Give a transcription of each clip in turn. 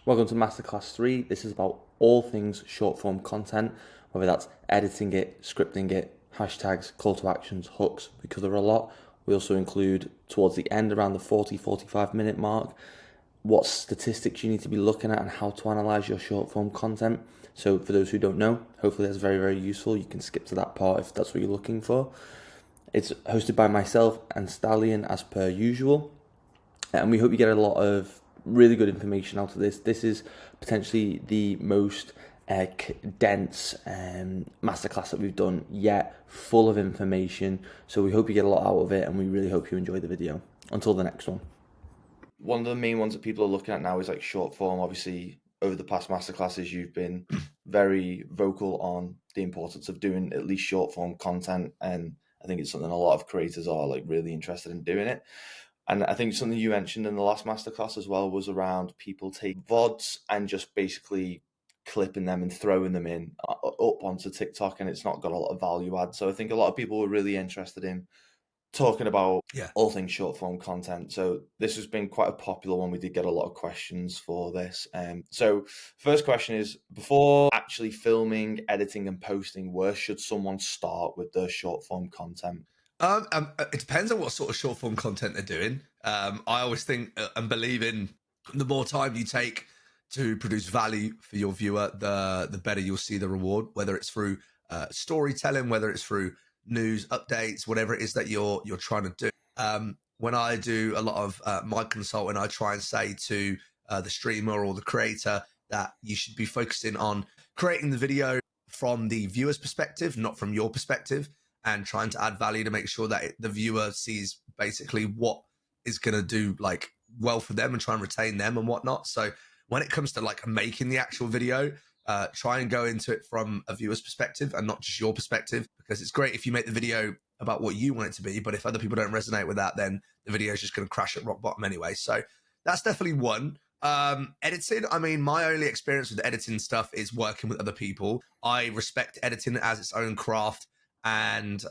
Welcome to Masterclass 3. This is about all things short form content, whether that's editing it, scripting it, hashtags, call to actions, hooks. We cover a lot. We also include towards the end, around the 45 minute mark, what statistics you need to be looking at and how to analyze your short form content. So for those who don't know, hopefully that's very, very useful. You can skip to that part if that's what you're looking for. It's hosted by myself and Stallion as per usual. And we hope you get a lot of really good information out of this. This is potentially the most dense masterclass that we've done yet, full of information. So we hope you get a lot out of it, and we really hope you enjoy the video. Until the next one. One of the main ones that people are looking at now is like short form. Obviously, over the past masterclasses, you've been very vocal on the importance of doing at least short form content, and I think it's something a lot of creators are like really interested in doing it. And I think something you mentioned in the last masterclass as well was around people taking VODs and just basically clipping them and throwing them in up onto TikTok, and it's not got a lot of value add. So I think a lot of people were really interested in talking about all things short form content. So this has been quite a popular one. We did get a lot of questions for this. So first question is, before actually filming, editing and posting, where should someone start with their short form content? It depends on what sort of short form content they're doing. I always think and believe in the more time you take to produce value for your viewer, the better you'll see the reward, whether it's through storytelling, whether it's through news updates, whatever it is that you're trying to do. When I do a lot of my consulting, I try and say to the streamer or the creator that you should be focusing on creating the video from the viewer's perspective, not from your perspective, and trying to add value to make sure that the viewer sees basically what is going to do like well for them and try and retain them and whatnot. So when it comes to like making the actual video, try and go into it from a viewer's perspective and not just your perspective, because it's great if you make the video about what you want it to be, but if other people don't resonate with that, then the video is just going to crash at rock bottom anyway. So that's definitely one. Editing, I mean, my only experience with editing stuff is working with other people. I respect editing as its own craft and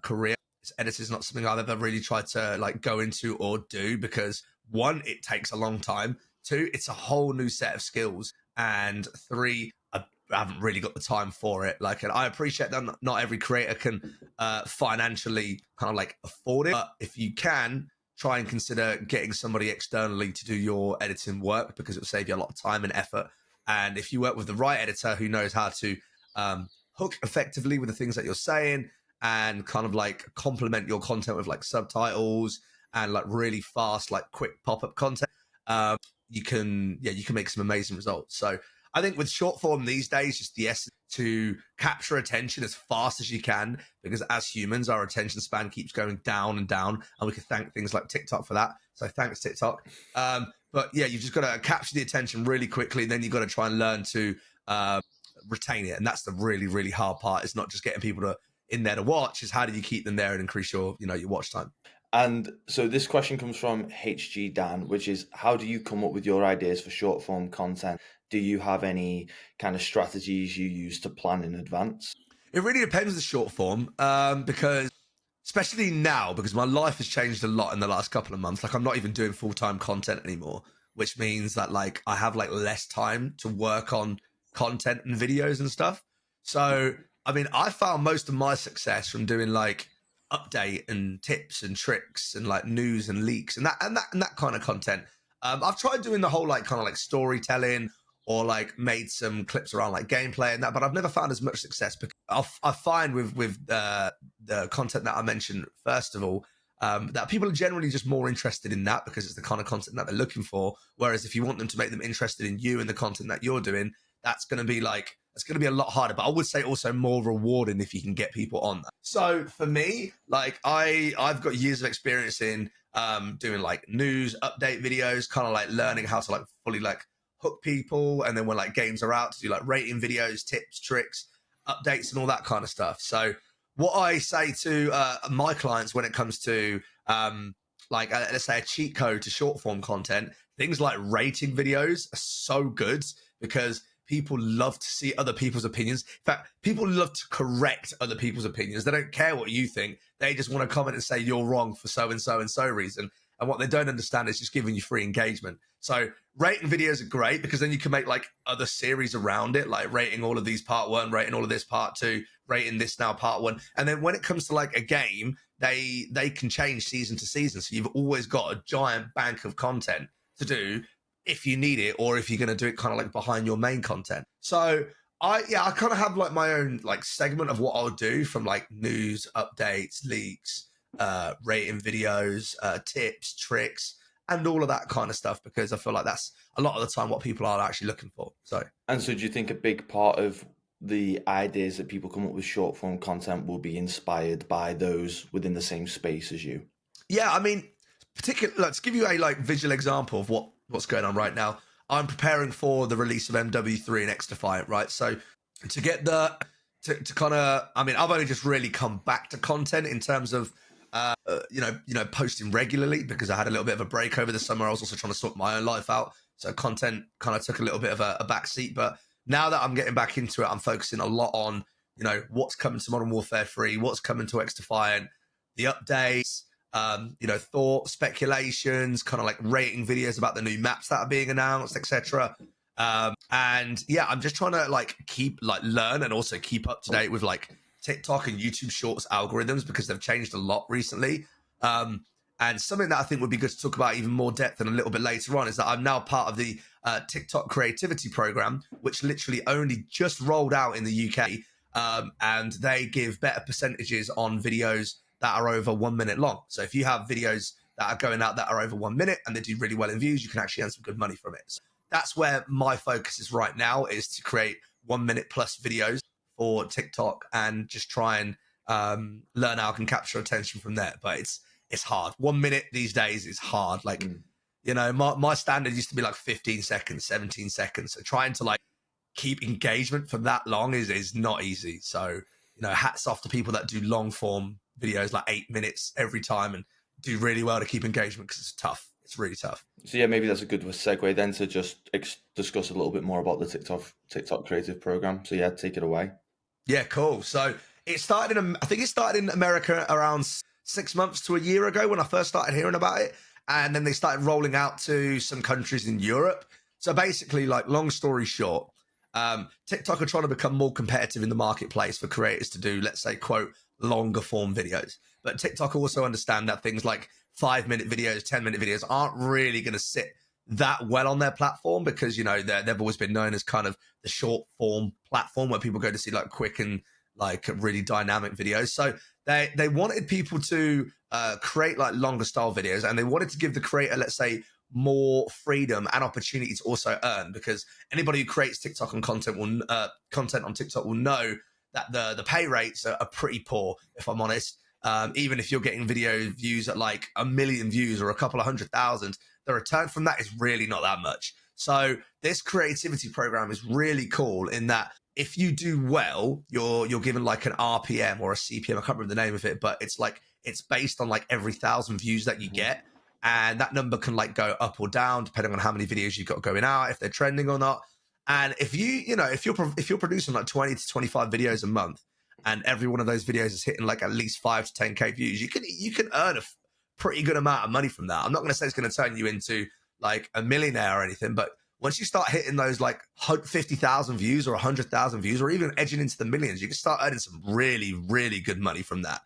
career. Editing is not something I've ever really tried to like go into or do, because one, it takes a long time. Two, it's a whole new set of skills. And three, I haven't really got the time for it. Like, and I appreciate that not every creator can financially kind of like afford it. But if you can, try and consider getting somebody externally to do your editing work, because it will save you a lot of time and effort. And if you work with the right editor who knows how to hook effectively with the things that you're saying and kind of like complement your content with like subtitles and like really fast, like quick pop-up content, you can make some amazing results. So I think with short form these days, just the essence to capture attention as fast as you can, because as humans, our attention span keeps going down and down, and we can thank things like TikTok for that. So thanks, TikTok. But yeah, you've just got to capture the attention really quickly, and then you've got to try and learn to retain it. And that's the really, really hard part. It's not just getting people in there to watch, is how do you keep them there and increase your watch time. And so this question comes from HG Dan, which is, how do you come up with your ideas for short form content? Do you have any kind of strategies you use to plan in advance? It really depends on the short form, because especially now, because my life has changed a lot in the last couple of months. Like, I'm not even doing full-time content anymore, which means that like I have like less time to work on content and videos and stuff. So, I mean, I found most of my success from doing like update and tips and tricks and like news and leaks and that kind of content. I've tried doing the whole like kind of like storytelling or like made some clips around like gameplay and that, but I've never found as much success, because I find with the content that I mentioned first of all, that people are generally just more interested in that because it's the kind of content that they're looking for. Whereas if you want them to make them interested in you and the content that you're doing, it's going to be a lot harder, but I would say also more rewarding if you can get people on that. So for me, like I've got years of experience in doing like news update videos, kind of like learning how to like fully like hook people, and then when like games are out, to do like rating videos, tips, tricks, updates and all that kind of stuff. So what I say to my clients when it comes to let's say a cheat code to short form content, things like rating videos are so good, because people love to see other people's opinions. In fact, people love to correct other people's opinions. They don't care what you think. They just want to comment and say you're wrong for so and so and so reason. And what they don't understand is just giving you free engagement. So rating videos are great because then you can make like other series around it, like rating all of these part 1, rating all of this part 2, rating this now part 1. And then when it comes to like a game, they can change season to season. So you've always got a giant bank of content to do if you need it, or if you're going to do it kind of like behind your main content. So I kind of have like my own like segment of what I'll do, from like news, updates, leaks, rating videos, tips, tricks, and all of that kind of stuff, because I feel like that's a lot of the time what people are actually looking for. So do you think a big part of the ideas that people come up with short form content will be inspired by those within the same space as you? Yeah, I mean, particularly, let's give you a like visual example of what's going on right now. I'm preparing for the release of MW3 and X Defiant, right? So to get to kind of, I mean, I've only just really come back to content in terms of posting regularly, because I had a little bit of a break over the summer. I was also trying to sort my own life out, so content kind of took a little bit of a back seat. But now that I'm getting back into it, I'm focusing a lot on what's coming to Modern Warfare 3, what's coming to X Defiant, the updates, thoughts, speculations, kind of like rating videos about the new maps that are being announced, etc. And yeah, I'm just trying to like keep like learn and also keep up to date with like TikTok and YouTube Shorts algorithms, because they've changed a lot recently. And something that I think would be good to talk about even more depth and a little bit later on is that I'm now part of the TikTok creativity program, which literally only just rolled out in the UK. And they give better percentages on videos that are over 1 minute long. So if you have videos that are going out that are over 1 minute and they do really well in views, you can actually earn some good money from it. So that's where my focus is right now, is to create 1 minute plus videos for TikTok and just try and learn how I can capture attention from there. But it's hard. 1 minute these days is hard. Like, my standard used to be like 15 seconds, 17 seconds. So trying to like keep engagement for that long is not easy. So, hats off to people that do long form videos, like 8 minutes every time, and do really well to keep engagement, because it's tough. It's really tough. So yeah, maybe that's a good segue then to just discuss a little bit more about the TikTok creative program. So yeah, take it away. Yeah, cool. So I think it started in America around 6 months to a year ago when I first started hearing about it. And then they started rolling out to some countries in Europe. So basically, like, long story short, TikTok are trying to become more competitive in the marketplace for creators to do, let's say, quote, longer form videos. But TikTok also understand that things like 5-minute videos, 10-minute videos aren't really going to sit that well on their platform, because, they've always been known as kind of the short form platform where people go to see like quick and like really dynamic videos. So they wanted people to create like longer style videos, and they wanted to give the creator, let's say, more freedom and opportunity to also earn, because anybody who creates TikTok and content on TikTok will know that the pay rates are pretty poor, if I'm honest. Even if you're getting video views at like 1 million views or a couple of 100,000, the return from that is really not that much. So this creativity program is really cool in that if you do well, you're given like an RPM or a CPM. I can't remember the name of it, but it's based on like every 1,000 views that you get. And that number can like go up or down depending on how many videos you've got going out, if they're trending or not. And if if you're producing like 20 to 25 videos a month, and every one of those videos is hitting like at least 5 to 10K views, you can earn a pretty good amount of money from that. I'm not going to say it's going to turn you into like a millionaire or anything, but once you start hitting those like 50,000 views or 100,000 views, or even edging into the millions, you can start earning some really, really good money from that.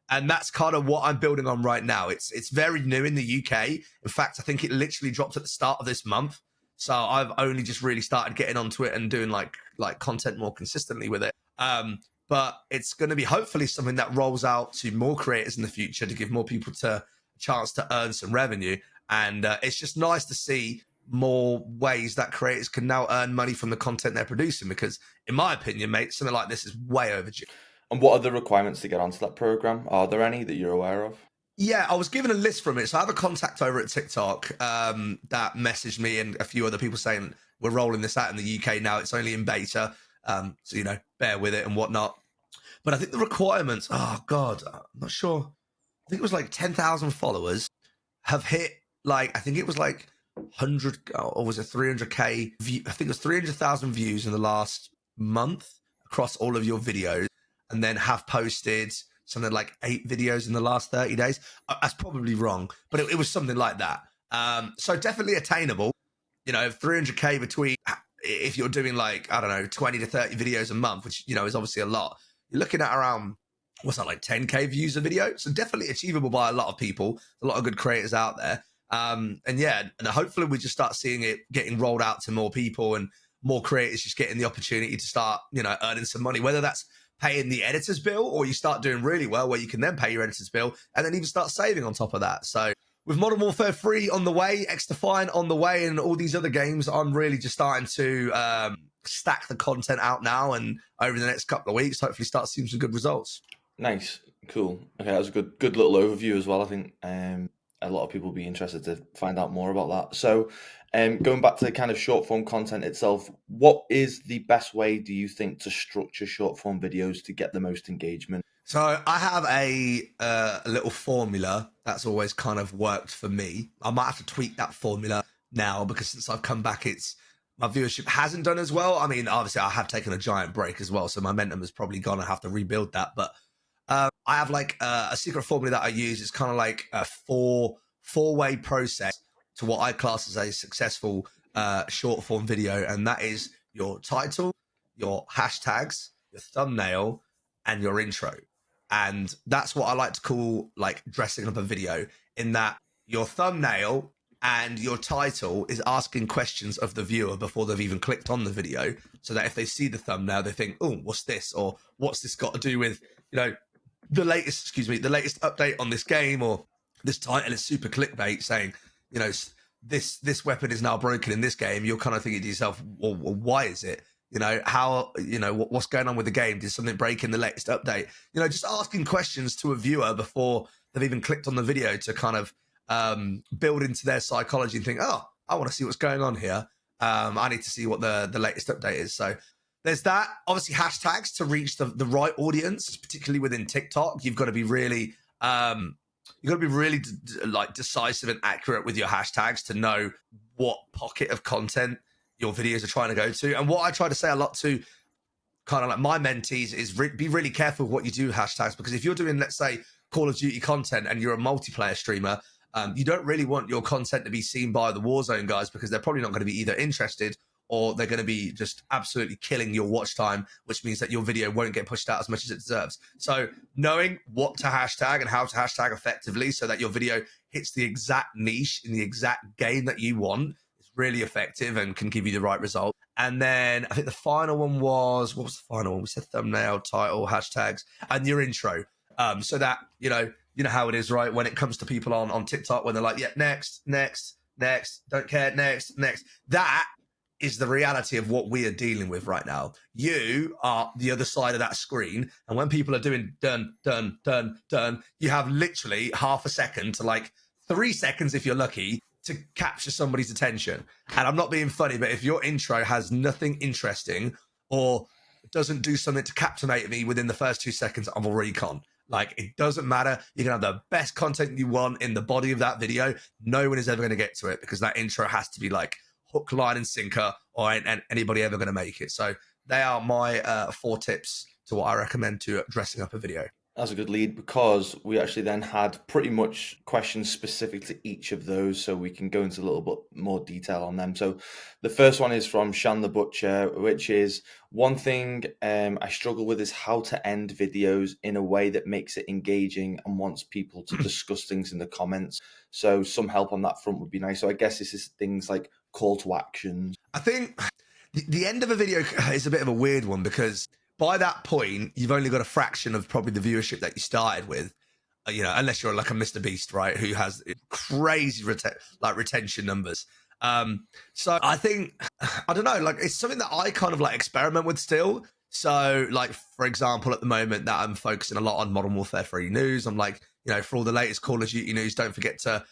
And that's kind of what I'm building on right now. It's very new in the UK. In fact, I think it literally dropped at the start of this month. So I've only just really started getting onto it and doing like content more consistently with it. But it's going to be hopefully something that rolls out to more creators in the future to give more people a chance to earn some revenue. And it's just nice to see more ways that creators can now earn money from the content they're producing, because in my opinion, mate, something like this is way overdue. And what are the requirements to get onto that program? Are there any that you're aware of? Yeah, I was given a list from it. So I have a contact over at TikTok that messaged me and a few other people saying, we're rolling this out in the UK now. It's only in beta. So, bear with it and whatnot. But I think the requirements, oh God, I'm not sure. I think it was like 10,000 followers have hit like, I think it was like 100 or was it 300K? I think it was 300,000 views in the last month across all of your videos, and then have posted something like 8 videos in the last 30 days. That's probably wrong, but it was something like that. So definitely attainable. 300K between, if you're doing like, I don't know, 20 to 30 videos a month, which, is obviously a lot. You're looking at around, what's that, like 10K views a video? So definitely achievable by a lot of people, a lot of good creators out there. And hopefully we just start seeing it getting rolled out to more people and more creators just getting the opportunity to start, earning some money, whether that's paying the editor's bill or you start doing really well where you can then pay your editor's bill and then even start saving on top of that. So with Modern Warfare 3 on the way, XDefiant on the way, and all these other games, I'm really just starting to stack the content out now, and over the next couple of weeks, hopefully start seeing some good results. Nice, cool. Okay, that was a good little overview as well. I think a lot of people will be interested to find out more about that. So going back to the kind of short form content itself, what is the best way, do you think, to structure short form videos to get the most engagement? So I have a little formula that's always kind of worked for me. I might have to tweak that formula now because since I've come back, my viewership hasn't done as well. I mean, obviously I have taken a giant break as well, so my momentum has probably gone. I have to rebuild that. But I have like a secret formula that I use. It's kind of like a four-way process to what I class as a successful short form video, and that is your title, your hashtags, your thumbnail, and your intro. And that's what I like to call like dressing up a video, in that your thumbnail and your title is asking questions of the viewer before they've even clicked on the video, so that if they see the thumbnail, they think, oh, what's this? Or what's this got to do with, the latest update on this game, or this title is super clickbait saying, this weapon is now broken in this game. You're kind of thinking to yourself, well, why is it? What's going on with the game? Did something break in the latest update? Just asking questions to a viewer before they've even clicked on the video to kind of build into their psychology and think, oh, I want to see what's going on here. I need to see what the latest update is. So there's that. Obviously, hashtags to reach the right audience, particularly within TikTok. You've got to be really decisive and accurate with your hashtags to know what pocket of content your videos are trying to go to. And what I try to say a lot to kind of like my mentees is be really careful with what you do with hashtags, because if you're doing, let's say, Call of Duty content and you're a multiplayer streamer, you don't really want your content to be seen by the Warzone guys, because they're probably not going to be either interested or they're going to be just absolutely killing your watch time, which means that your video won't get pushed out as much as it deserves. So knowing what to hashtag and how to hashtag effectively so that your video hits the exact niche in the exact game that you want is really effective and can give you the right result. And then I think the final one was, what was the final one? We said thumbnail, title, hashtags, and your intro. So that, you know how it is, right? When it comes to people on TikTok, when they're like, yeah, next, don't care, next. That is the reality of what we are dealing with right now. You are the other side of that screen. And when people are doing done, you have literally half a second to like 3 seconds, if you're lucky, to capture somebody's attention. And I'm not being funny, but if your intro has nothing interesting or doesn't do something to captivate me within the first 2 seconds, I'm already gone. Like, it doesn't matter. You can have the best content you want in the body of that video. No one is ever going to get to it, because that intro has to be like hook, line, and sinker, or ain't anybody ever going to make it. So they are my 4 tips to what I recommend to dressing up a video. That's a good lead, because we actually then had pretty much questions specific to each of those, so we can go into a little bit more detail on them. So the first one is from Shan the Butcher, which is, one thing I struggle with is how to end videos in a way that makes it engaging and wants people to discuss things in the comments. So some help on that front would be nice. So I guess this is things like call to actions. I think the end of a video is a bit of a weird one, because by that point, you've only got a fraction of probably the viewership that you started with, unless you're like a Mr. Beast, right, who has crazy retention numbers. So I think, I don't know, like, it's something that I kind of like experiment with still. So like, for example, at the moment that I'm focusing a lot on Modern Warfare 3 news, I'm like, for all the latest Call of Duty news, don't forget to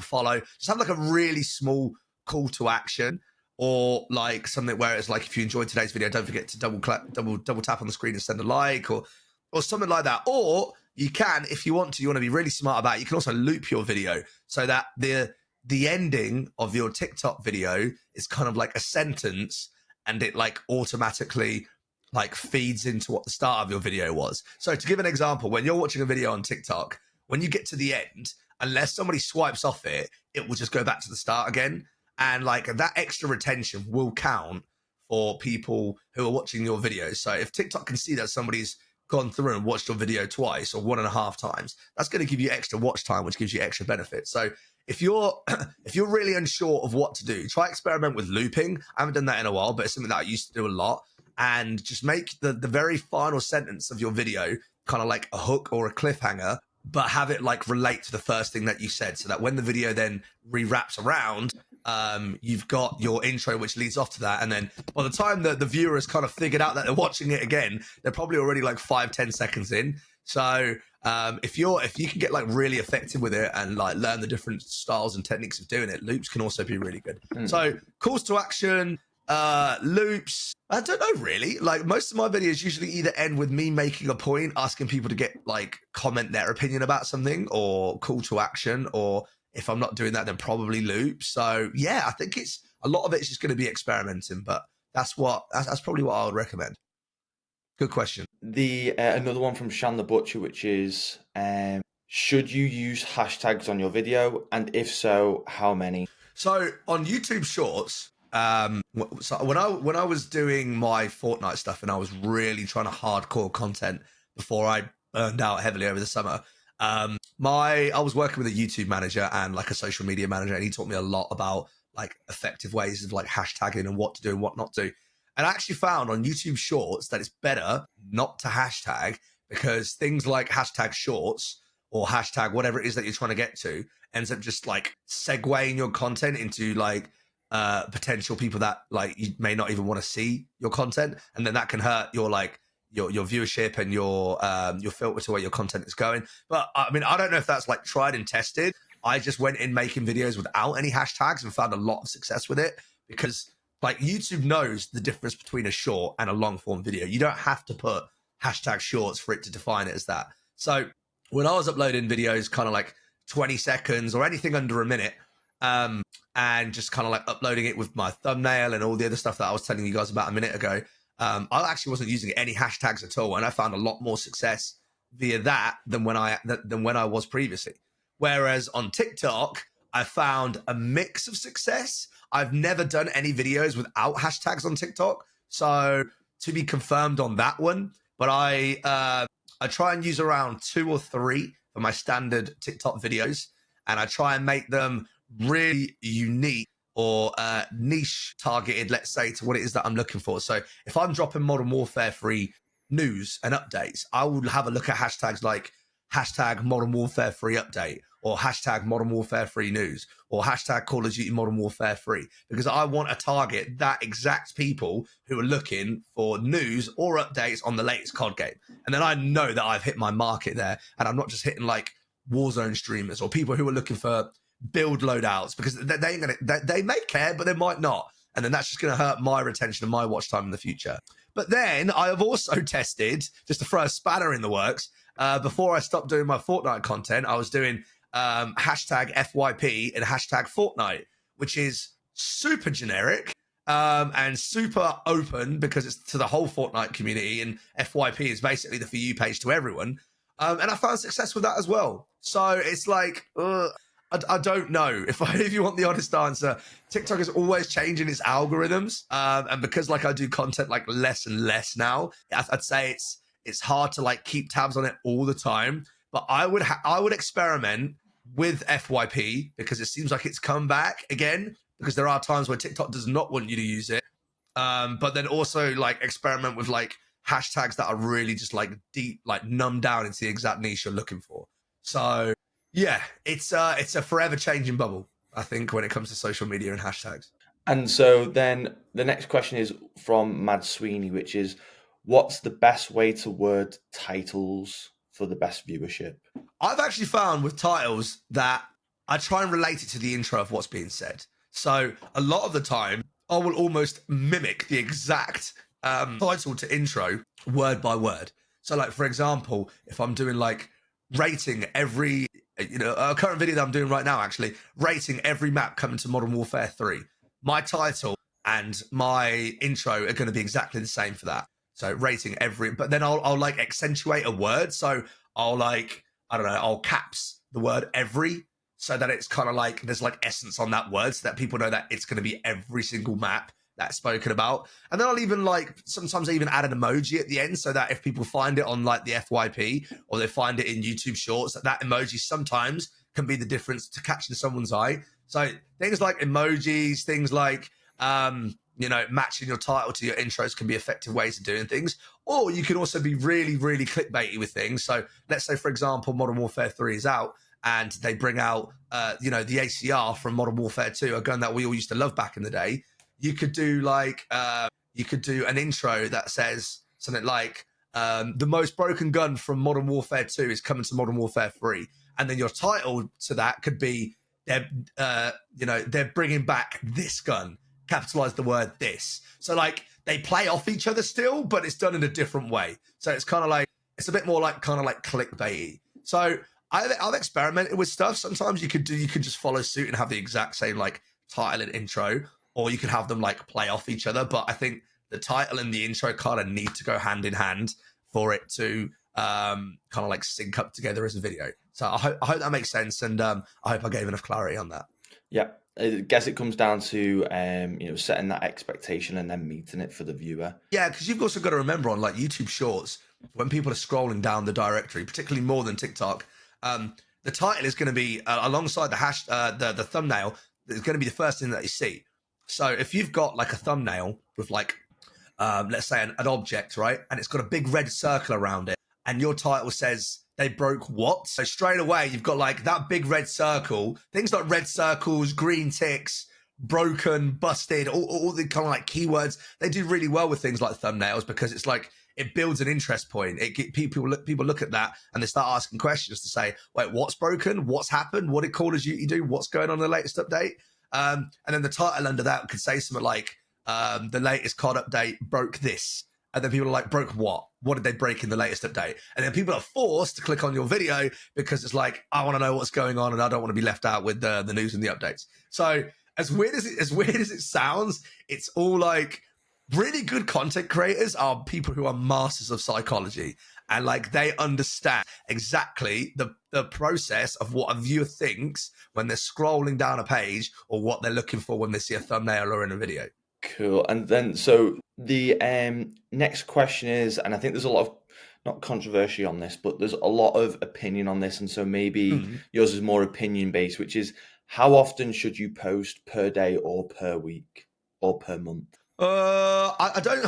follow. Just have like a really small call to action. Or like something where it's like, if you enjoyed today's video, don't forget to double tap on the screen and send a like, or something like that. Or you can, if you want to be really smart about it, you can also loop your video so that the ending of your TikTok video is kind of like a sentence, and it like automatically like feeds into what the start of your video was. So to give an example, when you're watching a video on TikTok, when you get to the end, unless somebody swipes off it, it will just go back to the start again. And like that extra retention will count for people who are watching your videos. So if TikTok can see that somebody's gone through and watched your video twice or 1.5 times, that's going to give you extra watch time, which gives you extra benefit. So if you're if you're really unsure of what to do, try experiment with looping. I haven't done that in a while, but it's something that I used to do a lot. And just make the very final sentence of your video kind of like a hook or a cliffhanger, but have it like relate to the first thing that you said, so that when the video then re-wraps around, you've got your intro which leads off to that, and then by the time that the viewer has kind of figured out that they're watching it again, they're probably already like 5-10 seconds in. So if you can get like really effective with it and like learn the different styles and techniques of doing it, loops can also be really good. So calls to action, loops, I don't know really. Like most of my videos usually either end with me making a point, asking people to get like comment their opinion about something, or call to action, or if I'm not doing that, then probably loops. So yeah, I think it's a lot of it's just going to be experimenting, but that's probably what I would recommend. Good question. The another one from Shan the Butcher, which is should you use hashtags on your video, and if so, how many? So on YouTube Shorts, so when I was doing my Fortnite stuff and I was really trying to hardcore content before I burned out heavily over the summer, I was working with a YouTube manager and like a social media manager, and he taught me a lot about like effective ways of like hashtagging and what to do and what not to do. And I actually found on YouTube Shorts that it's better not to hashtag, because things like hashtag shorts or hashtag whatever it is that you're trying to get to ends up just like segueing your content into like potential people that like you may not even want to see your content, and then that can hurt your like your viewership and your filter to where your content is going. But I mean, I don't know if that's like tried and tested. I just went in making videos without any hashtags and found a lot of success with it, because like YouTube knows the difference between a short and a long form video. You don't have to put hashtag shorts for it to define it as that. So when I was uploading videos kind of like 20 seconds or anything under a minute, and just kind of like uploading it with my thumbnail and all the other stuff that I was telling you guys about a minute ago, I actually wasn't using any hashtags at all, and I found a lot more success via that than when I was previously. Whereas on TikTok, I found a mix of success. I've never done any videos without hashtags on TikTok, so to be confirmed on that one. But I try and use around 2 or 3 for my standard TikTok videos, and I try and make them really unique or niche targeted, let's say, to what it is that I'm looking for. So if I'm dropping Modern Warfare 3 news and updates, I will have a look at hashtags like hashtag Modern Warfare 3 update, or hashtag Modern Warfare 3 news, or hashtag Call of Duty Modern Warfare 3, because I want to target that exact people who are looking for news or updates on the latest COD game. And then I know that I've hit my market there, and I'm not just hitting like Warzone streamers or people who are looking for build loadouts, because they may care, but they might not. And then that's just going to hurt my retention and my watch time in the future. But then I have also tested, just to throw a spanner in the works, before I stopped doing my Fortnite content, I was doing hashtag FYP and hashtag Fortnite, which is super generic and super open, because it's to the whole Fortnite community, and FYP is basically the For You page to everyone. And I found success with that as well. So it's like, I don't know. If you want the honest answer, TikTok is always changing its algorithms. And because like I do content like less and less now, I'd say it's hard to like keep tabs on it all the time. But I would experiment with FYP, because it seems like it's come back again, because there are times where TikTok does not want you to use it. But then also like experiment with like hashtags that are really just like deep, like numb down into the exact niche you're looking for. So yeah, it's a forever changing bubble, I think, when it comes to social media and hashtags. And so then the next question is from Mad Sweeney, which is, what's the best way to word titles for the best viewership? I've actually found with titles that I try and relate it to the intro of what's being said. So a lot of the time, I will almost mimic the exact title to intro word by word. So like, for example, if I'm doing like rating every, a current video that I'm doing right now, actually, rating every map coming to Modern Warfare 3, my title and my intro are going to be exactly the same for that. So rating every, but then I'll like accentuate a word. So I'll like, I don't know, I'll caps the word every, so that it's kind of like there's like essence on that word, so that people know that it's going to be every single map that's spoken about. And then I'll even like sometimes I even add an emoji at the end, so that if people find it on like the FYP or they find it in YouTube Shorts, that emoji sometimes can be the difference to catching someone's eye. So things like emojis, things like matching your title to your intros can be effective ways of doing things. Or you can also be really, really clickbaity with things. So let's say, for example, Modern Warfare 3 is out and they bring out, the ACR from Modern Warfare 2, a gun that we all used to love back in the day. You could do an intro that says something like, the most broken gun from Modern Warfare 2 is coming to Modern Warfare 3. And then your title to that could be, they're bringing back this gun, capitalize the word this. So like they play off each other still, but it's done in a different way. So it's kind of like, it's a bit more like kind of like clickbaity. So I've experimented with stuff. Sometimes you could just follow suit and have the exact same like title and intro, or you could have them like play off each other. But I think the title and the intro kind of need to go hand in hand for it to kind of like sync up together as a video. So I hope that makes sense, and I hope I gave enough clarity on that. Yeah, I guess it comes down to setting that expectation and then meeting it for the viewer. Yeah, because you've also got to remember on like YouTube Shorts, when people are scrolling down the directory, particularly more than TikTok, the title is going to be alongside the thumbnail. It's going to be the first thing that you see. So if you've got like a thumbnail with like, let's say an object, right, and it's got a big red circle around it, and your title says they broke what? So straight away, you've got like that big red circle, things like red circles, green ticks, broken, busted, all the kind of like keywords. They do really well with things like thumbnails because it's like, it builds an interest point. People look at that and they start asking questions to say, wait, what's broken? What's happened? What did Call of Duty do? What's going on in the latest update? And then the title under that could say something like, the latest COD update broke this. And then people are like, broke what? What did they break in the latest update? And then people are forced to click on your video because it's like, I want to know what's going on and I don't want to be left out with the news and the updates. So as weird as it sounds, it's all like really good content creators are people who are masters of psychology. And like they understand exactly the process of what a viewer thinks when they're scrolling down a page or what they're looking for when they see a thumbnail or in a video. Cool. And then, so the next question is, and I think there's a lot of, not controversy on this, but there's a lot of opinion on this. And so maybe yours is more opinion based, which is, how often should you post per day or per week or per month? I don't.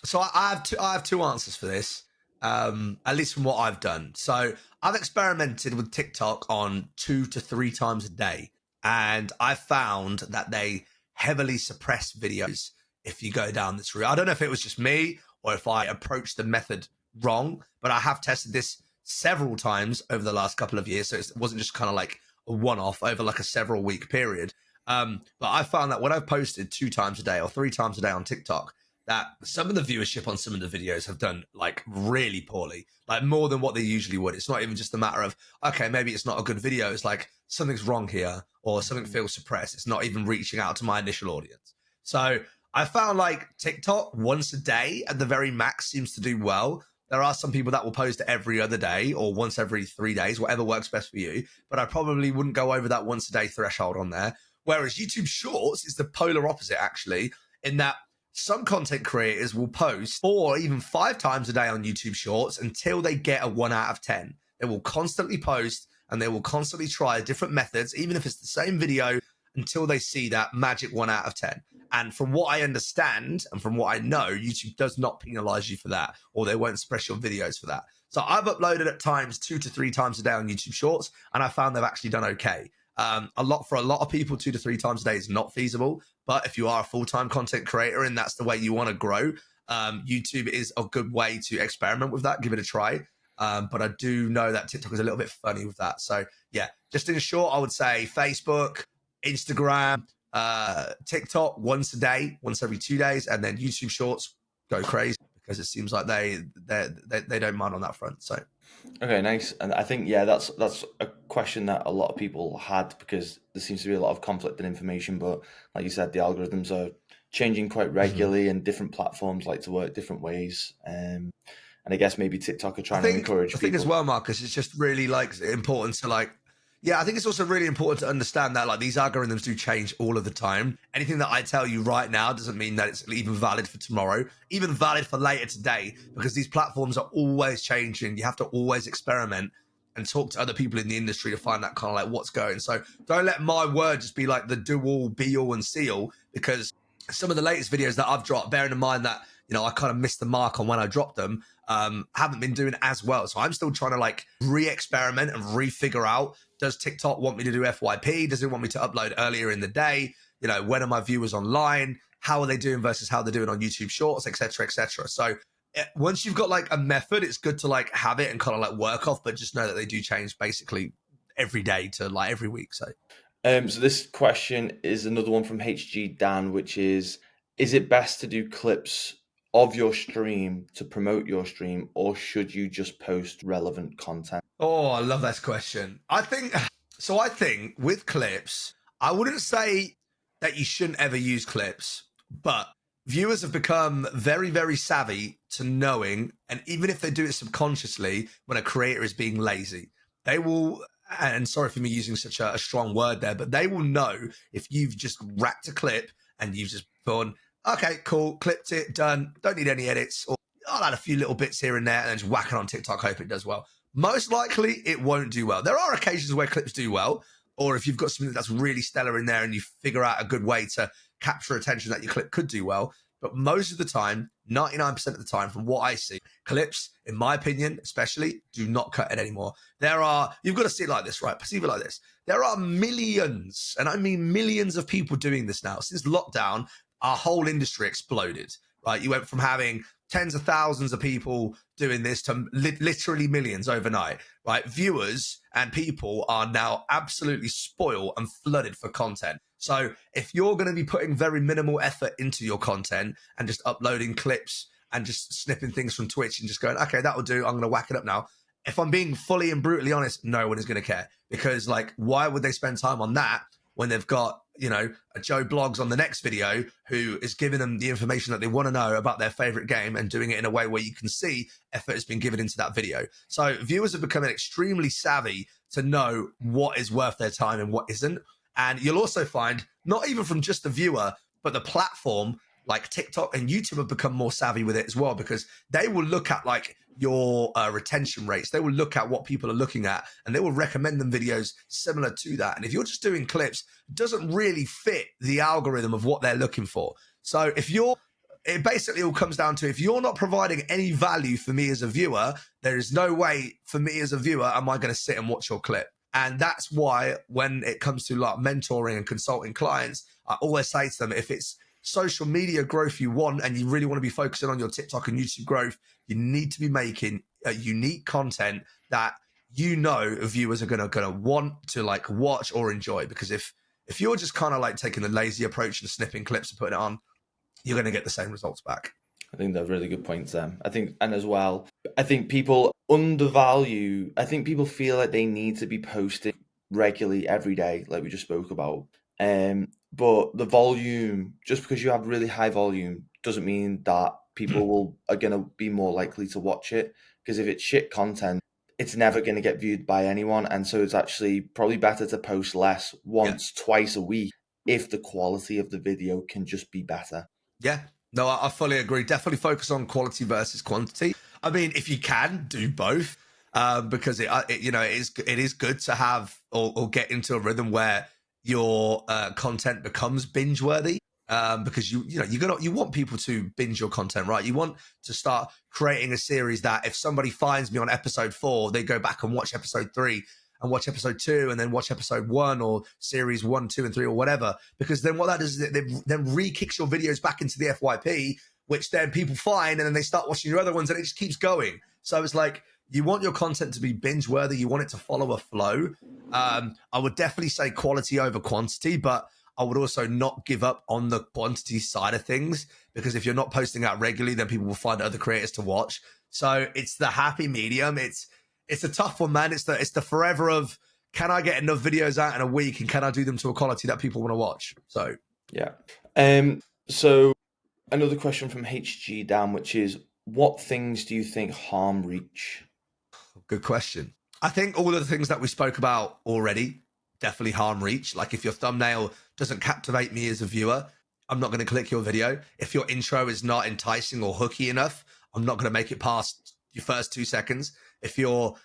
So I have two answers for this, at least from what I've done. So I've experimented with TikTok on 2 to 3 times a day, and I found that they heavily suppress videos if you go down this route. I don't know if it was just me or if I approached the method wrong, but I have tested this several times over the last couple of years. So it wasn't just kind of like a one-off over like a several week period. But I found that when I've posted 2 times a day or 3 times a day on TikTok, that some of the viewership on some of the videos have done like really poorly, like more than what they usually would. It's not even just a matter of, okay, maybe it's not a good video. It's like something's wrong here or something feels suppressed. It's not even reaching out to my initial audience. So I found like TikTok once a day at the very max seems to do well. There are some people that will post every other day or once every 3 days, whatever works best for you. But I probably wouldn't go over that once a day threshold on there. Whereas YouTube Shorts is the polar opposite, actually, in that some content creators will post 4 or even 5 times a day on YouTube Shorts until they get a 1 out of 10. They will constantly post and they will constantly try different methods, even if it's the same video, until they see that magic 1 out of 10. And from what I understand and from what I know, YouTube does not penalize you for that, or they won't suppress your videos for that. So I've uploaded at times 2 to 3 times a day on YouTube Shorts, and I found they've actually done okay. For a lot of people, 2 to 3 times a day is not feasible. But if you are a full-time content creator and that's the way you want to grow, YouTube is a good way to experiment with that. Give it a try. But I do know that TikTok is a little bit funny with that. So yeah, just in short, I would say Facebook, Instagram, TikTok once a day, once every 2 days, and then YouTube Shorts go crazy because it seems like they don't mind on that front. So. Okay, nice. And I think, yeah, that's a question that a lot of people had because there seems to be a lot of conflicting information. But like you said, the algorithms are changing quite regularly, and different platforms like to work different ways. And I guess maybe TikTok are trying to encourage people. I think as well, Marcus, it's just really like important to like, yeah, I think it's also really important to understand that like these algorithms do change all of the time. Anything that I tell you right now doesn't mean that it's even valid for tomorrow, even valid for later today, because these platforms are always changing. You have to always experiment and talk to other people in the industry to find that kind of like what's going. So don't let my word just be like the do all, be all and see all, because some of the latest videos that I've dropped, bearing in mind that, you know, I kind of missed the mark on when I dropped them, haven't been doing as well. So I'm still trying to like re-experiment and re-figure out, does TikTok want me to do FYP? Does it want me to upload earlier in the day? You know, when are my viewers online? How are they doing versus how they're doing on YouTube Shorts, et cetera, et cetera. So once you've got like a method, it's good to like have it and kind of like work off, but just know that they do change basically every day to like every week. So this question is another one from HG Dan, which is it best to do clips of your stream to promote your stream, or should you just post relevant content? Oh, I love that question. I think with clips, I wouldn't say that you shouldn't ever use clips, but viewers have become very, very savvy to knowing, and even if they do it subconsciously, when a creator is being lazy, they will, and sorry for me using such a strong word there, but they will know if you've just racked a clip and you've just gone, okay, cool, clipped it, done, don't need any edits, or I'll add a few little bits here and there and then just whack it on TikTok, hope it does well. Most likely it won't do well. There are occasions where clips do well, or if you've got something that's really stellar in there and you figure out a good way to capture attention that your clip could do well. But most of the time, 99% of the time, from what I see, clips, in my opinion, especially, do not cut it anymore. You've got to see it like this, right? Perceive it like this. There are millions, and I mean millions of people doing this now. Since lockdown, our whole industry exploded, right? You went from having tens of thousands of people doing this to literally millions overnight, right? Viewers and people are now absolutely spoiled and flooded for content. So if you're going to be putting very minimal effort into your content and just uploading clips and just snipping things from Twitch and just going, okay, that will do, I'm going to whack it up now. If I'm being fully and brutally honest, no one is going to care, because like, why would they spend time on that when they've got, you know, a Joe Blogs on the next video who is giving them the information that they want to know about their favorite game and doing it in a way where you can see effort has been given into that video. So viewers are becoming extremely savvy to know what is worth their time and what isn't. And you'll also find, not even from just the viewer, but the platform like TikTok and YouTube have become more savvy with it as well, because they will look at like your retention rates. They will look at what people are looking at and they will recommend them videos similar to that. And if you're just doing clips, it doesn't really fit the algorithm of what they're looking for. So it basically all comes down to, if you're not providing any value for me as a viewer, there is no way for me as a viewer am I going to sit and watch your clip. And that's why when it comes to like mentoring and consulting clients, I always say to them, if it's social media growth you want and you really want to be focusing on your TikTok and YouTube growth, you need to be making a unique content that you know viewers are gonna want to like watch or enjoy. Because if you're just kind of like taking the lazy approach and snipping clips and putting it on, you're going to get the same results back. I think they're really good points there. I think, and as well, I think people undervalue, I think people feel like they need to be posting regularly every day, like we just spoke about. But the volume, just because you have really high volume, doesn't mean that people are going to be more likely to watch it. Because if it's shit content, it's never going to get viewed by anyone. And so it's actually probably better to post less, once, twice a week, if the quality of the video can just be better. Yeah, no, I fully agree. Definitely focus on quality versus quantity. I mean, if you can, do both, because it is good to have or get into a rhythm where your content becomes binge worthy. Because you want people to binge your content, right? You want to start creating a series that if somebody finds me on episode 4, they go back and watch episode 3 and watch episode 2 and then watch episode 1 or series 1, 2, and 3 or whatever. Because then what that does is it then re-kicks your videos back into the FYP, which then people find and then they start watching your other ones and it just keeps going. So it's like, you want your content to be binge worthy. You want it to follow a flow. I would definitely say quality over quantity, but I would also not give up on the quantity side of things, because if you're not posting out regularly, then people will find other creators to watch. So it's the happy medium. It's a tough one, man. It's the forever of, can I get enough videos out in a week and can I do them to a quality that people want to watch? So yeah. So another question from HG Dan, which is, what things do you think harm reach? Good question. I think all of the things that we spoke about already definitely harm reach. Like if your thumbnail doesn't captivate me as a viewer, I'm not going to click your video. If your intro is not enticing or hooky enough, I'm not going to make it past your first 2 seconds. If your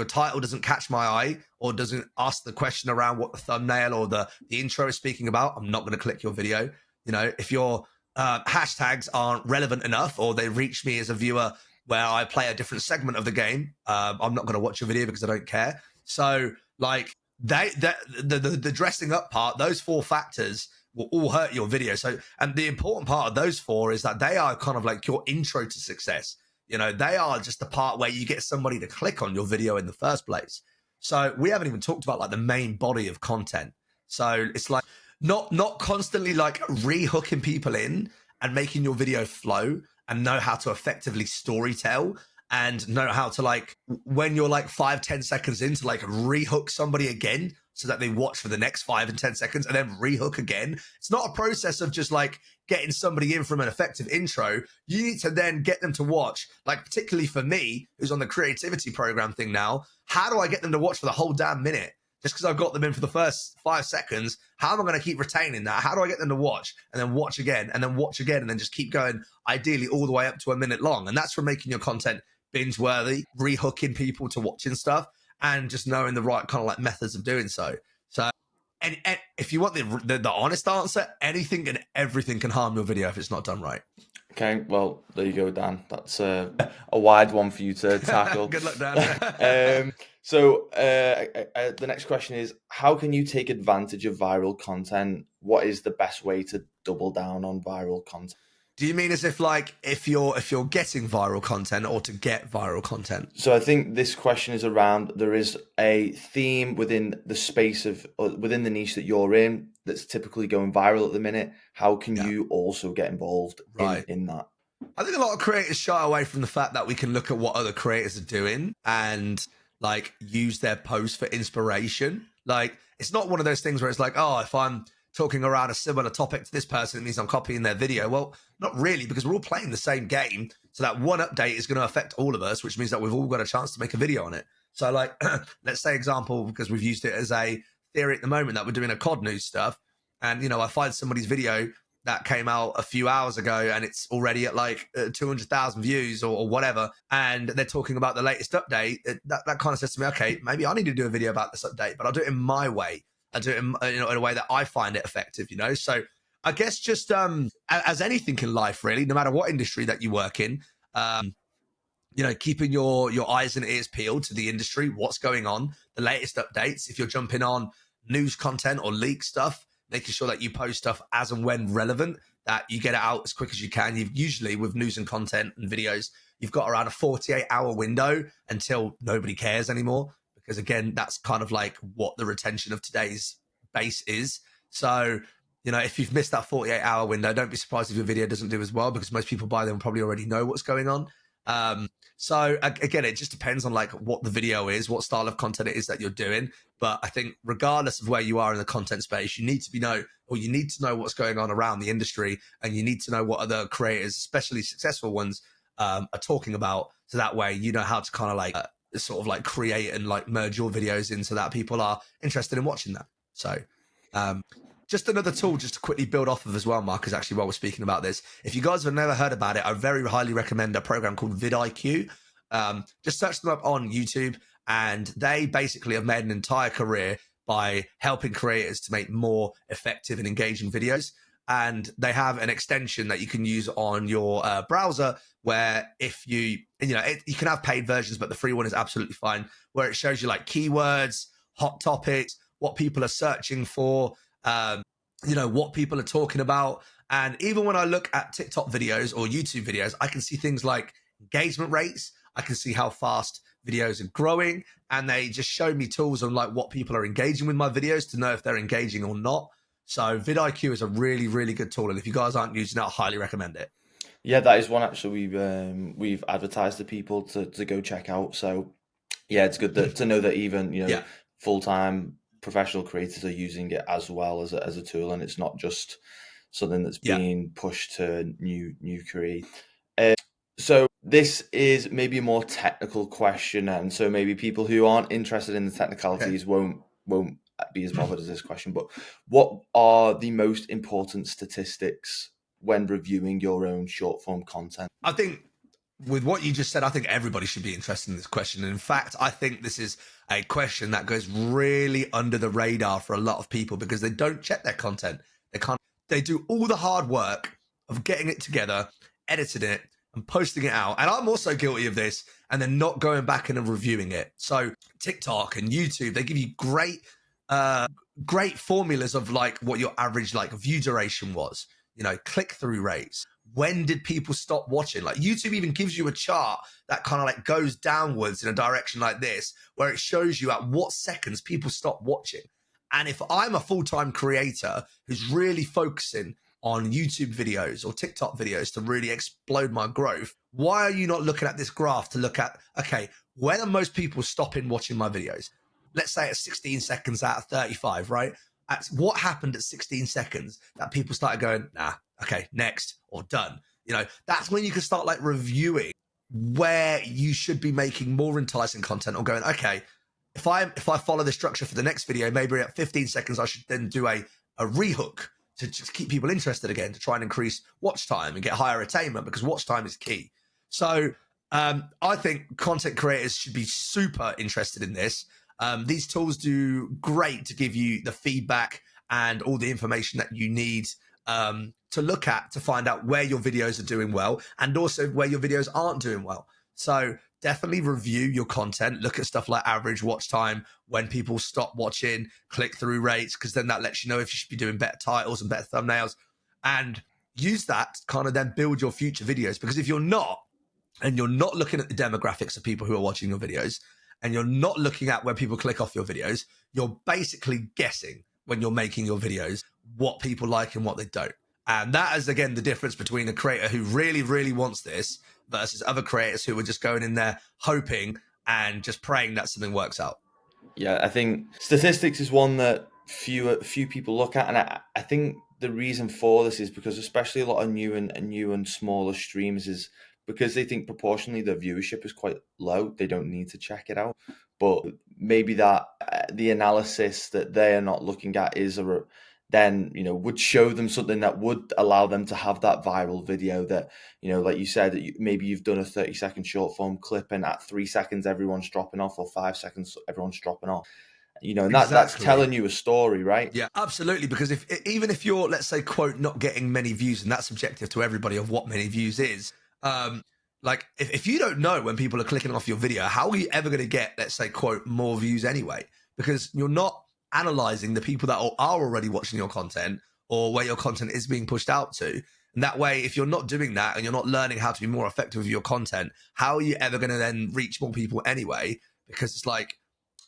title doesn't catch my eye or doesn't ask the question around what the thumbnail or the intro is speaking about, I'm not going to click your video. You know, if your hashtags aren't relevant enough or they reach me as a viewer where I play a different segment of the game, I'm not going to watch your video because I don't care. So like the dressing up part, those 4 factors will all hurt your video. So, and the important part of those 4 is that they are kind of like your intro to success. You know, they are just the part where you get somebody to click on your video in the first place. So we haven't even talked about like the main body of content. So it's like not constantly like re-hooking people in and making your video flow and know how to effectively storytell and know how to like, when you're like 5-10 seconds in, to like rehook somebody again so that they watch for the next 5 and 10 seconds and then rehook again. It's not a process of just like getting somebody in from an effective intro. You need to then get them to watch, like particularly for me, who's on the creativity program thing now, how do I get them to watch for the whole damn minute? Just because I've got them in for the first 5 seconds, how am I going to keep retaining that? How do I get them to watch and then watch again and then watch again and then just keep going, ideally all the way up to a minute long? And that's from making your content binge worthy, rehooking people to watching stuff, and just knowing the right kind of like methods of doing so. So, and if you want the honest answer, anything and everything can harm your video if it's not done right. Okay, well, there you go, Dan. That's a wide one for you to tackle. Good luck, Dan. So the next question is, how can you take advantage of viral content? What is the best way to double down on viral content? Do you mean as if like if you're getting viral content or to get viral content? So I think this question is around, there is a theme within the space of, or within the niche that you're in, that's typically going viral at the minute. How can you also get involved in that? I think a lot of creators shy away from the fact that we can look at what other creators are doing and like use their posts for inspiration. Like it's not one of those things where it's like, oh, if I'm talking around a similar topic to this person, it means I'm copying their video. Well, not really, because we're all playing the same game. So that one update is going to affect all of us, which means that we've all got a chance to make a video on it. So like, let's say example, because we've used it as a theory at the moment that we're doing a COD news stuff. And, you know, I find somebody's video that came out a few hours ago and it's already at like 200,000 views or whatever. And they're talking about the latest update. That kind of says to me, okay, maybe I need to do a video about this update, but I'll do it in my way. I do it in, in a way that I find it effective, you know? So I guess just as anything in life, really, no matter what industry that you work in, you know, keeping your eyes and ears peeled to the industry, what's going on, the latest updates. If you're jumping on news content or leak stuff, making sure that you post stuff as and when relevant, that you get it out as quick as you can. You've usually, with news and content and videos, you've got around a 48-hour window until nobody cares anymore. Because again, that's kind of like what the retention of today's base is. So, you know, if you've missed that 48-hour window, don't be surprised if your video doesn't do as well, because most people buy them probably already know what's going on. So again, it just depends on like what the video is, what style of content it is that you're doing. But I think regardless of where you are in the content space, you need to you need to know what's going on around the industry, and you need to know what other creators, especially successful ones, are talking about. So that way, you know how to kind of like sort of like create and like merge your videos in so that people are interested in watching that. So just another tool just to quickly build off of as well, Mark, is actually while we're speaking about this. If you guys have never heard about it, I very highly recommend a program called vidIQ. Just search them up on YouTube, and they basically have made an entire career by helping creators to make more effective and engaging videos. And they have an extension that you can use on your browser where if you can have paid versions, but the free one is absolutely fine, where it shows you like keywords, hot topics, what people are searching for, what people are talking about. And even when I look at TikTok videos or YouTube videos, I can see things like engagement rates. I can see how fast videos are growing, and they just show me tools on like what people are engaging with my videos to know if they're engaging or not. So vidIQ is a really, really good tool. And if you guys aren't using it, I highly recommend it. Yeah, that is one actually we've advertised to people to go check out. So yeah, it's good to know that even full-time professional creators are using it as well as a tool, and it's not just something that's Yeah. being pushed to new create. So this is maybe a more technical question, and so maybe people who aren't interested in the technicalities won't be as bothered as this question. But what are the most important statistics when reviewing your own short form content? I think with what you just said, I think everybody should be interested in this question. And in fact, I think this is a question that goes really under the radar for a lot of people because they don't check their content. They do all the hard work of getting it together, editing it, and posting it out. And I'm also guilty of this, and then not going back and reviewing it. So TikTok and YouTube, they give you great formulas of like what your average like view duration was, click-through rates. When did people stop watching? Like YouTube even gives you a chart that kind of like goes downwards in a direction like this, where it shows you at what seconds people stop watching. And if I'm a full-time creator who's really focusing on YouTube videos or TikTok videos to really explode my growth, why are you not looking at this graph to look at, okay, when are most people stopping watching my videos? Let's say at 16 seconds out of 35, right? What happened at 16 seconds that people started going, nah, okay, next, or done. That's when you can start like reviewing where you should be making more enticing content or going, okay, if I follow the structure for the next video, maybe at 15 seconds, I should then do a rehook to just keep people interested again, to try and increase watch time and get higher attainment, because watch time is key. So I think content creators should be super interested in this. These tools do great to give you the feedback and all the information that you need to look at to find out where your videos are doing well and also where your videos aren't doing well. So definitely review your content. Look at stuff like average watch time, when people stop watching, click-through rates, because then that lets you know if you should be doing better titles and better thumbnails, and use that to kind of then build your future videos. Because if you're not, and you're not looking at the demographics of people who are watching your videos, and you're not looking at where people click off your videos, you're basically guessing when you're making your videos what people like and what they don't. And that is, again, the difference between a creator who really, really wants this versus other creators who are just going in there hoping and just praying that something works out. Yeah, I think statistics is one that few people look at, and I think the reason for this is because especially a lot of new and smaller streams is because they think proportionally their viewership is quite low. They don't need to check it out, but maybe that the analysis that they are not looking at is then would show them something that would allow them to have that viral video that like you said, that maybe you've done a 30-second short form clip and at 3 seconds everyone's dropping off, or 5 seconds everyone's dropping off, and that's telling you a story, right? Yeah, absolutely. Because even if you're, let's say, quote, not getting many views, and that's subjective to everybody of what many views is, like if you don't know when people are clicking off your video, how are you ever going to get, let's say, quote, more views anyway? Because you're not analyzing the people that are already watching your content or where your content is being pushed out to. And that way, if you're not doing that and you're not learning how to be more effective with your content, how are you ever going to then reach more people anyway? Because it's like,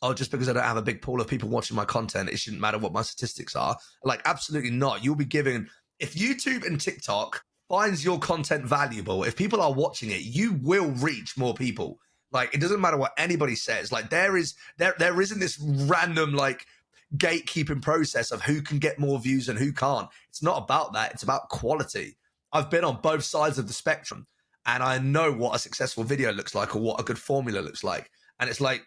oh, just because I don't have a big pool of people watching my content, it shouldn't matter what my statistics are. Like, absolutely not. You'll be giving, if YouTube and TikTok finds your content valuable, if people are watching it, you will reach more people. Like, it doesn't matter what anybody says. Like, there isn't this random like gatekeeping process of who can get more views and who can't. It's not about that. It's about quality. I've been on both sides of the spectrum, and I know what a successful video looks like or what a good formula looks like. And it's like,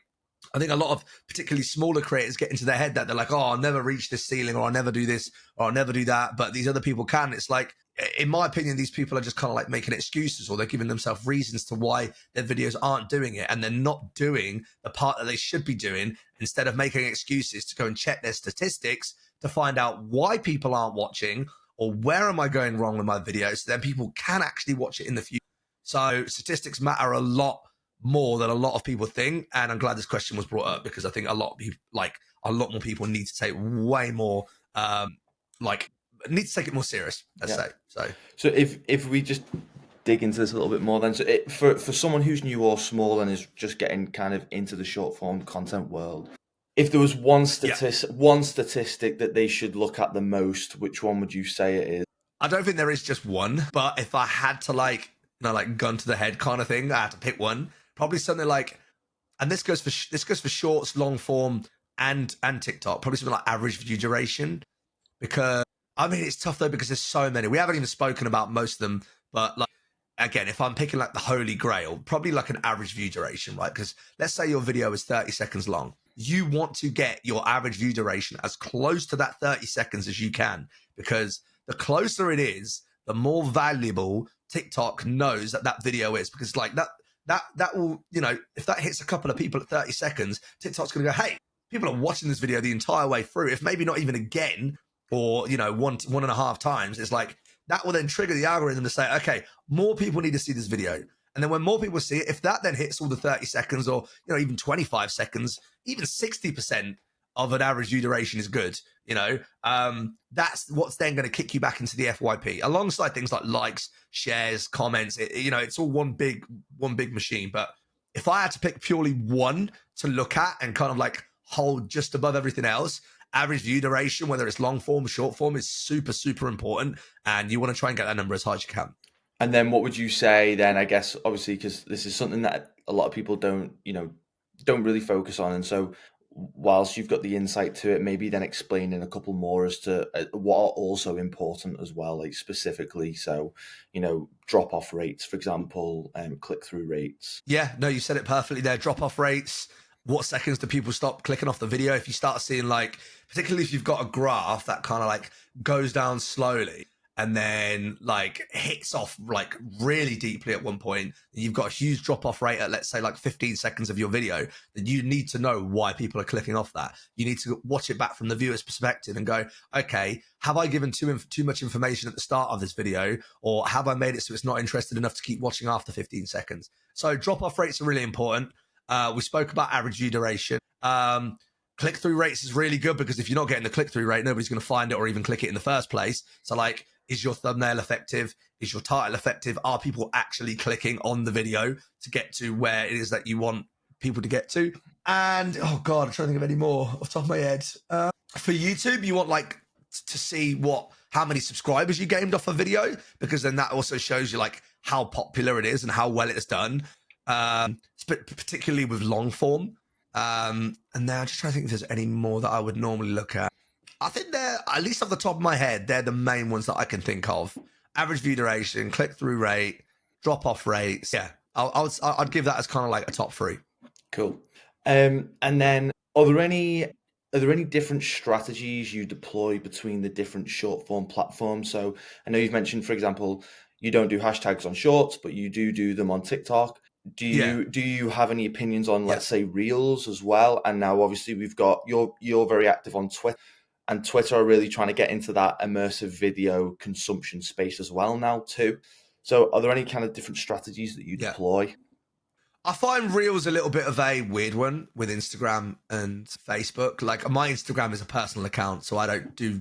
I think a lot of particularly smaller creators get into their head that they're like, oh, I'll never reach this ceiling, or I'll never do this, or I'll never do that, but these other people can. It's like, in my opinion, these people are just kind of like making excuses, or they're giving themselves reasons to why their videos aren't doing it, and they're not doing the part that they should be doing, instead of making excuses to go and check their statistics to find out why people aren't watching, or where am I going wrong with my videos, so then people can actually watch it in the future. So statistics matter a lot more than a lot of people think, and I'm glad this question was brought up, because I think a lot more people need to take way more need to take it more serious, let's say. So if we just dig into this a little bit more, then, so for someone who's new or small and is just getting kind of into the short form content world, if there was one statistic that they should look at the most, which one would you say it is? I don't think there is just one, but if I had to like gun to the head kind of thing, I had to pick one. Probably something like, and this goes for shorts, long form, and TikTok. Probably something like average view duration, because I mean, it's tough though because there's so many. We haven't even spoken about most of them, but like again, if I'm picking like the holy grail, probably like an average view duration, right? Because let's say your video is 30 seconds long. You want to get your average view duration as close to that 30 seconds as you can, because the closer it is, the more valuable TikTok knows that that video is. Because like that will, you know, if that hits a couple of people at 30 seconds, TikTok's going to go, hey, people are watching this video the entire way through. If maybe not even again, or, you know, one and a half times, it's like, that will then trigger the algorithm to say, okay, more people need to see this video. And then when more people see it, if that then hits all the 30 seconds or, you know, even 25 seconds, even 60% of an average view duration is good, you know, that's what's then going to kick you back into the FYP alongside things like likes, shares, comments. You know, it's all one big machine. But if I had to pick purely one to look at and kind of like hold just above everything else, average view duration, whether it's long form or short form, is super, super important. And you want to try and get that number as high as you can. And then what would you say then, I guess, obviously, because this is something that a lot of people don't really focus on. And so whilst you've got the insight to it, maybe then explaining a couple more as to what are also important as well, like specifically. So, you know, drop-off rates, for example, click-through rates. Yeah, no, you said it perfectly there. Drop-off rates. What seconds do people stop clicking off the video? If you start seeing like, particularly if you've got a graph that kind of like goes down slowly and then like hits off like really deeply at one point, and you've got a huge drop off rate at, let's say, like 15 seconds of your video, then you need to know why people are clicking off that. You need to watch it back from the viewer's perspective and go, okay, have I given too much information at the start of this video, or have I made it so it's not interested enough to keep watching after 15 seconds? So drop off rates are really important. We spoke about average view duration. Click-through rates is really good because if you're not getting the click-through rate, nobody's going to find it or even click it in the first place. So like, is your thumbnail effective? Is your title effective? Are people actually clicking on the video to get to where it is that you want people to get to? And, oh God, I'm trying to think of any more off the top of my head. For YouTube, you want like to see how many subscribers you gained off a video, because then that also shows you like how popular it is and how well it's done. Particularly with long form. And now I'm just trying to think if there's any more that I would normally look at. I think they're, at least off the top of my head, they're the main ones that I can think of. Average view duration, click-through rate, drop-off rates. Yeah, I'd give that as kind of like a top three. Cool. And then are there any different strategies you deploy between the different short form platforms? So I know you've mentioned, for example, you don't do hashtags on shorts, but you do them on TikTok. Do you have any opinions on, let's say, Reels as well? And now obviously we've got you're very active on Twitter, and Twitter are really trying to get into that immersive video consumption space as well now too. So are there any kind of different strategies that you deploy? I find Reels a little bit of a weird one with Instagram and Facebook. Like, my Instagram is a personal account, so I don't do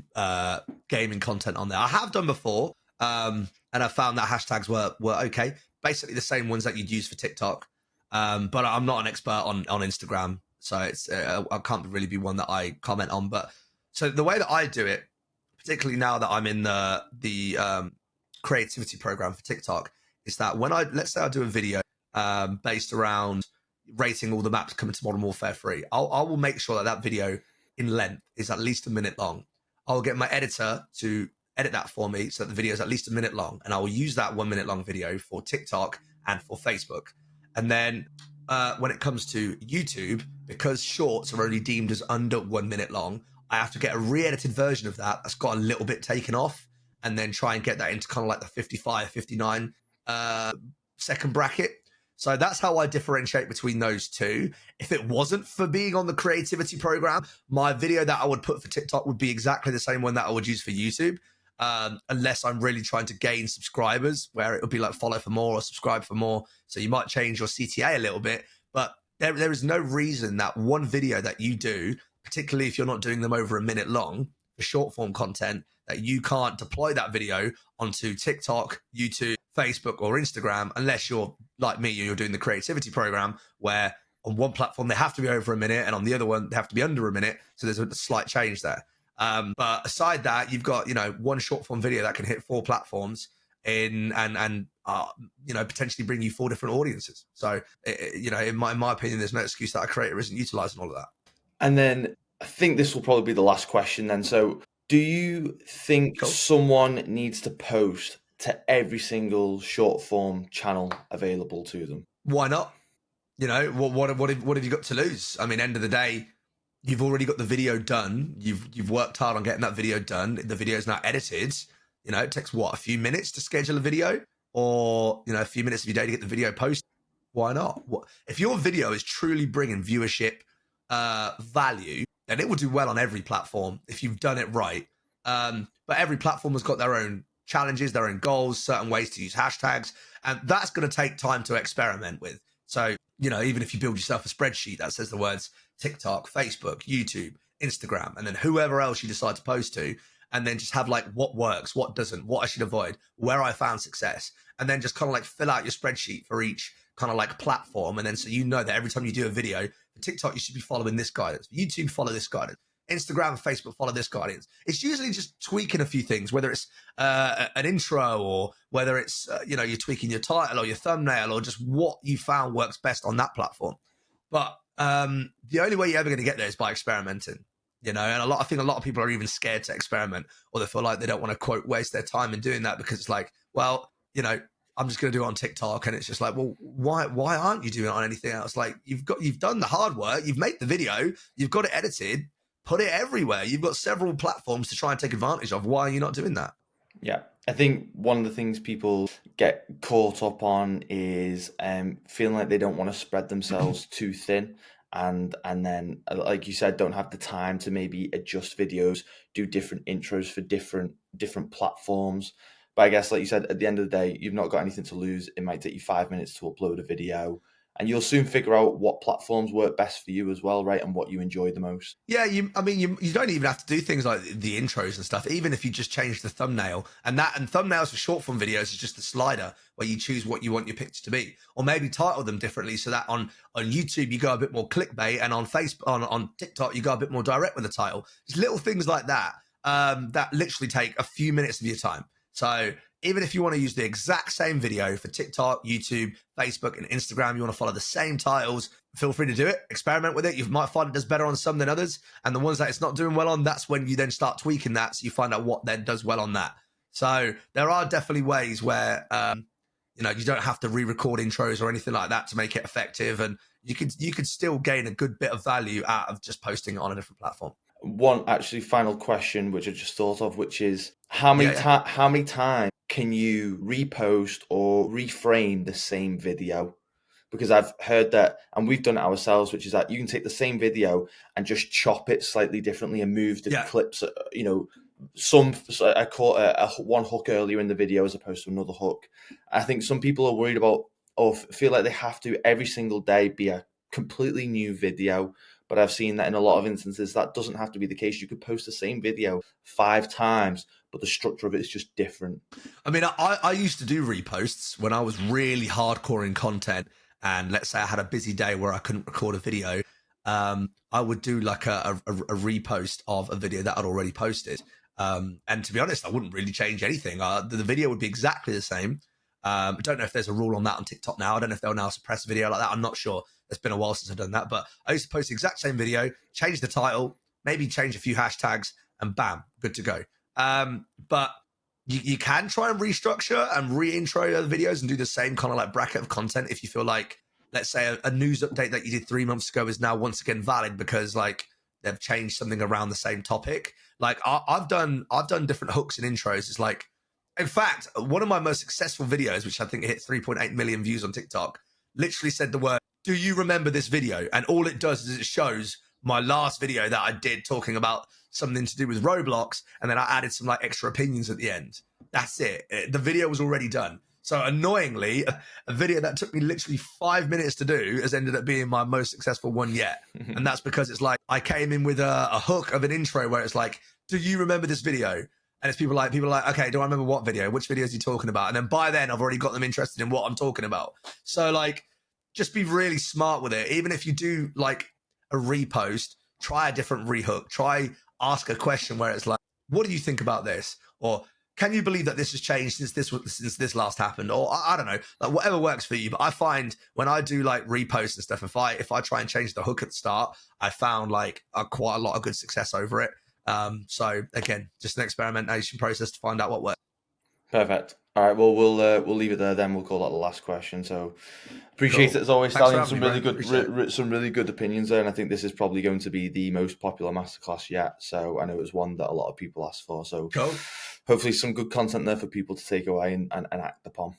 gaming content on there. I have done before, and I found that hashtags were okay. Basically the same ones that you'd use for TikTok. But I'm not an expert on Instagram, so it's I can't really be one that I comment on. But so the way that I do it, particularly now that I'm in the creativity program for TikTok, is that when let's say I do a video based around rating all the maps coming to Modern Warfare 3, I will make sure that video in length is at least a minute long. I'll get my editor to edit that for me so that the video is at least a minute long, and I will use that 1 minute long video for TikTok and for Facebook. And then when it comes to YouTube, because shorts are only deemed as under 1 minute long, I have to get a re-edited version of that that's got a little bit taken off, and then try and get that into kind of like the 55, 59 second bracket. So that's how I differentiate between those two. If it wasn't for being on the creativity program, my video that I would put for TikTok would be exactly the same one that I would use for YouTube. Unless I'm really trying to gain subscribers, where it would be like follow for more or subscribe for more. So you might change your CTA a little bit, but there is no reason that one video that you do, particularly if you're not doing them over a minute long for short form content, that you can't deploy that video onto TikTok, YouTube, Facebook, or Instagram, unless you're like me, you're doing the creativity program, where on one platform they have to be over a minute and on the other one they have to be under a minute. So there's a slight change there. But aside that, you've got, one short form video that can hit 4 platforms and potentially bring you 4 different audiences. So, in my opinion, there's no excuse that a creator isn't utilizing all of that. And then I think this will probably be the last question then. So Do you think Cool. someone needs to post to every single short form channel available to them? Why not? You know, what have you got to lose? I mean, end of the day, you've already got the video done. You've worked hard on getting that video done. The video is now edited. You know, it takes what, a few minutes to schedule a video, or a few minutes of your day to get the video posted. Why not? If your video is truly bringing viewership value, then it will do well on every platform if you've done it right. But every platform has got their own challenges, their own goals, certain ways to use hashtags, and that's going to take time to experiment with. So, even if you build yourself a spreadsheet that says the words TikTok, Facebook, YouTube, Instagram, and then whoever else you decide to post to, and then just have like what works, what doesn't, what I should avoid, where I found success, and then just kind of like fill out your spreadsheet for each kind of like platform. And then so that every time you do a video, for TikTok, you should be following this guidance. For YouTube, follow this guidance. Instagram and Facebook, follow this guidance. It's usually just tweaking a few things, whether it's an intro, or whether it's, you're tweaking your title or your thumbnail, or just what you found works best on that platform. But the only way you're ever going to get there is by experimenting, and I think a lot of people are even scared to experiment, or they feel like they don't want to, quote, waste their time in doing that, because it's like, well, I'm just going to do it on TikTok. And it's just like, well, why aren't you doing it on anything else? Like, you've done the hard work, you've made the video, you've got it edited, put it everywhere. You've got several platforms to try and take advantage of. Why are you not doing that? Yeah, I think one of the things people get caught up on is feeling like they don't want to spread themselves too thin, and then, like you said, don't have the time to maybe adjust videos, do different intros for different platforms. But I guess, like you said, at the end of the day, you've not got anything to lose. It might take you 5 minutes to upload a video, and you'll soon figure out what platforms work best for you as well, right? And what you enjoy the most. Yeah, you don't even have to do things like the intros and stuff. Even if you just change the thumbnail, and thumbnails for short form videos is just a slider where you choose what you want your picture to be, or maybe title them differently so that on YouTube you go a bit more clickbait, and on Facebook, on TikTok you go a bit more direct with the title. Just little things like that that literally take a few minutes of your time. So even if you want to use the exact same video for TikTok, YouTube, Facebook, and Instagram, you want to follow the same titles, feel free to do it. Experiment with it. You might find it does better on some than others. And the ones that it's not doing well on, that's when you then start tweaking that, so you find out what then does well on that. So there are definitely ways where, you don't have to re-record intros or anything like that to make it effective. And you could still gain a good bit of value out of just posting it on a different platform. One actually final question, which I just thought of, which is how many times can you repost or reframe the same video? Because I've heard that, and we've done it ourselves, which is that you can take the same video and just chop it slightly differently and move the clips. I caught a one hook earlier in the video as opposed to another hook. I think some people are worried about, or feel like they have to every single day be a completely new video. But I've seen that in a lot of instances, that doesn't have to be the case. You could post the same video 5 times, but the structure of it is just different. I mean, I used to do reposts when I was really hardcore in content. And let's say I had a busy day where I couldn't record a video. I would do like a repost of a video that I'd already posted. And to be honest, I wouldn't really change anything. The video would be exactly the same. I don't know if there's a rule on that on TikTok now. I don't know if they'll now suppress a video like that. I'm not sure. It's been a while since I've done that. But I used to post the exact same video, change the title, maybe change a few hashtags, and bam, good to go. But you can try and restructure and re-intro the videos and do the same kind of like bracket of content if you feel like, let's say, a news update that you did 3 months ago is now once again valid because like they've changed something around the same topic. Like I've done different hooks and intros. It's like, in fact, one of my most successful videos, which I think hit 3.8 million views on TikTok, literally said the word, "Do you remember this video?" And all it does is it shows my last video that I did talking about something to do with Roblox, and then I added some like extra opinions at the end. That's it. The video was already done. So annoyingly, a video that took me literally 5 minutes to do has ended up being my most successful one yet. And that's because it's like I came in with a hook of an intro where it's like, "Do you remember this video?" And it's people are like, "Okay, do I remember what video? Which video is he talking about?" And then by then I've already got them interested in what I'm talking about. So like, just be really smart with it. Even if you do like a repost, try a different rehook. Try ask a question where it's like, "What do you think about this?" Or "Can you believe that this has changed since this last happened?" Or I don't know, like whatever works for you. But I find when I do like reposts and stuff, if I try and change the hook at the start, I found like quite a lot of good success over it. So again, just an experimentation process to find out what works. Perfect. All right. Well, we'll leave it there then. We'll call that the last question. So appreciate Cool. it as always, Thanks for Stallion. having Some me, bro. really good, Appreciate it. some really good opinions there, and I think this is probably going to be the most popular masterclass yet. So I know it was one that a lot of people asked for. So Cool. hopefully some good content there for people to take away and act upon.